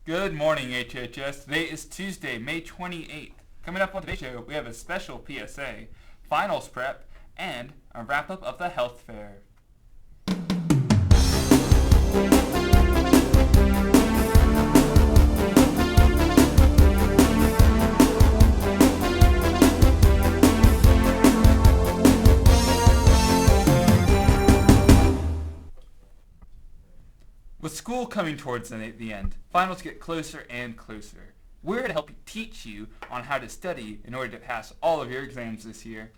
Good morning, HHS. Today is Tuesday, May 28th. Coming up on today's show, we have a special PSA, finals prep, and a wrap-up of the health fair. With school coming towards the end, finals get closer and closer. We're here to help teach you on how to study in order to pass all of your exams this year.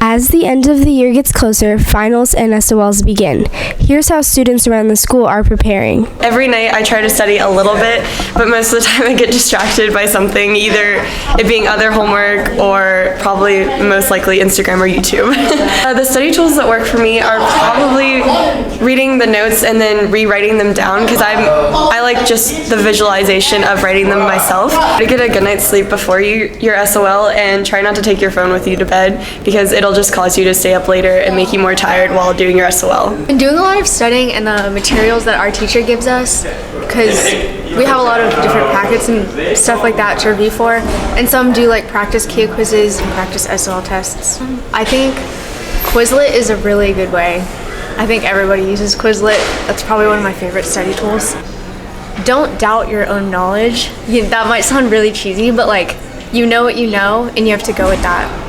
As the end of the year gets closer, finals and SOLs begin. Here's how students around the school are preparing. Every night I try to study a little bit, but most of the time I get distracted by something, either it being other homework or probably most likely Instagram or YouTube. The study tools that work for me are probably reading the notes and then rewriting them down, because I like just the visualization of writing them myself. To get a good night's sleep before your SOL, and try not to take your phone with you to bed, because it'll just cause you to stay up later and make you more tired while doing your SOL. Been doing a lot of studying and the materials that our teacher gives us, because we have a lot of different packets and stuff like that to review for, and some do like practice Q quizzes and practice SOL tests. I think Quizlet is a really good way. I think everybody uses Quizlet. That's probably one of my favorite study tools. Don't doubt your own knowledge. That might sound really cheesy, but like, you know what you know and you have to go with that.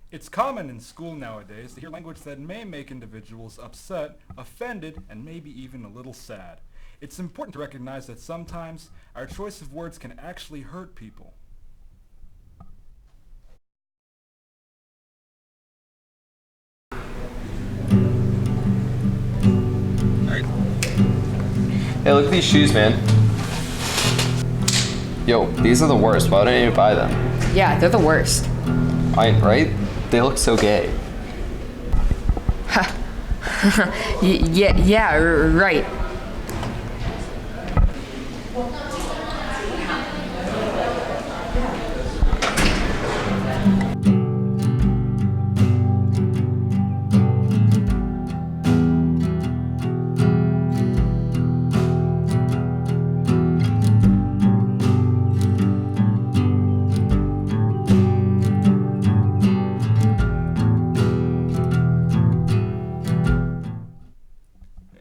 It's common in school nowadays to hear language that may make individuals upset, offended, and maybe even a little sad. It's important to recognize that sometimes our choice of words can actually hurt people. Hey, look at these shoes, man. Yo, these are the worst. Why didn't I even buy them? Yeah, they're the worst. Right? They look so gay. Yeah, right.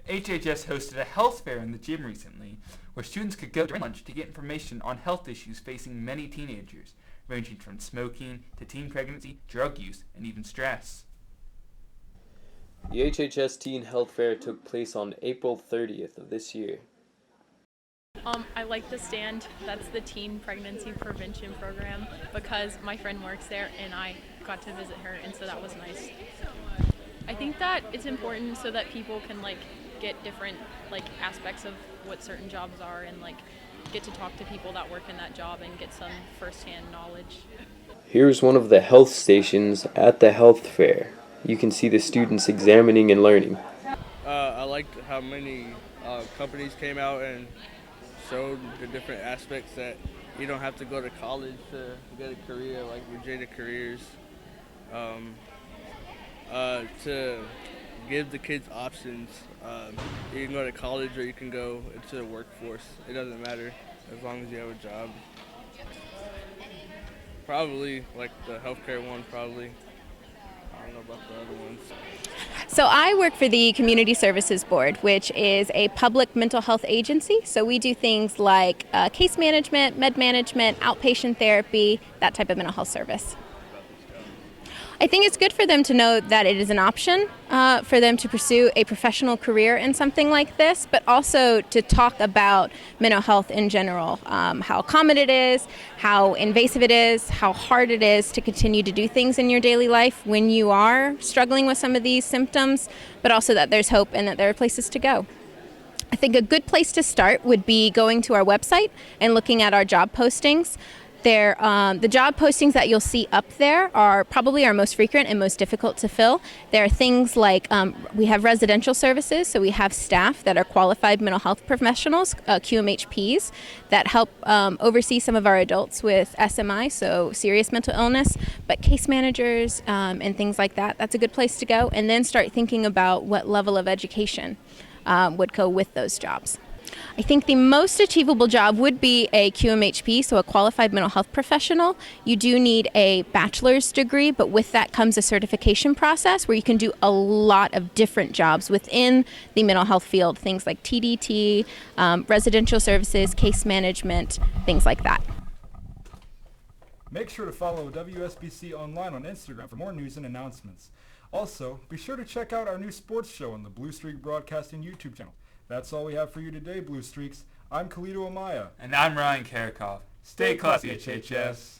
HHS hosted a health fair in the gym recently, where students could go during lunch to get information on health issues facing many teenagers, ranging from smoking to teen pregnancy, drug use, and even stress. The HHS Teen Health Fair took place on April 30th of this year. I like the stand. That's the teen pregnancy prevention program, because my friend works there and I got to visit her, and so that was nice. I think that it's important so that people can get different aspects of what certain jobs are, and get to talk to people that work in that job and get some first-hand knowledge. Here's one of the health stations at the health fair. You can see the students examining and learning. I liked how many companies came out and showed the different aspects that you don't have to go to college to get a career, like Virginia Careers. To give the kids options. You can go to college or you can go into the workforce. It doesn't matter as long as you have a job. Probably the healthcare one, probably. I don't know about the other ones. So I work for the Community Services Board, which is a public mental health agency. So we do things like case management, med management, outpatient therapy, that type of mental health service. I think it's good for them to know that it is an option for them to pursue a professional career in something like this, but also to talk about mental health in general, how common it is, how invasive it is, how hard it is to continue to do things in your daily life when you are struggling with some of these symptoms, but also that there's hope and that there are places to go. I think a good place to start would be going to our website and looking at our job postings. The job postings that you'll see up there are probably our most frequent and most difficult to fill. There are things like we have residential services, so we have staff that are qualified mental health professionals, QMHPs, that help oversee some of our adults with SMI, so serious mental illness, but case managers and things like that. That's a good place to go, and then start thinking about what level of education would go with those jobs. I think the most achievable job would be a QMHP, so a qualified mental health professional. You do need a bachelor's degree, but with that comes a certification process where you can do a lot of different jobs within the mental health field, things like TDT, residential services, case management, things like that. Make sure to follow WSBC Online on Instagram for more news and announcements. Also, be sure to check out our new sports show on the Blue Streak Broadcasting YouTube channel. That's all we have for you today, Blue Streaks. I'm Khalidou Amaya. And I'm Ryan Karakov. Stay classy, HHS.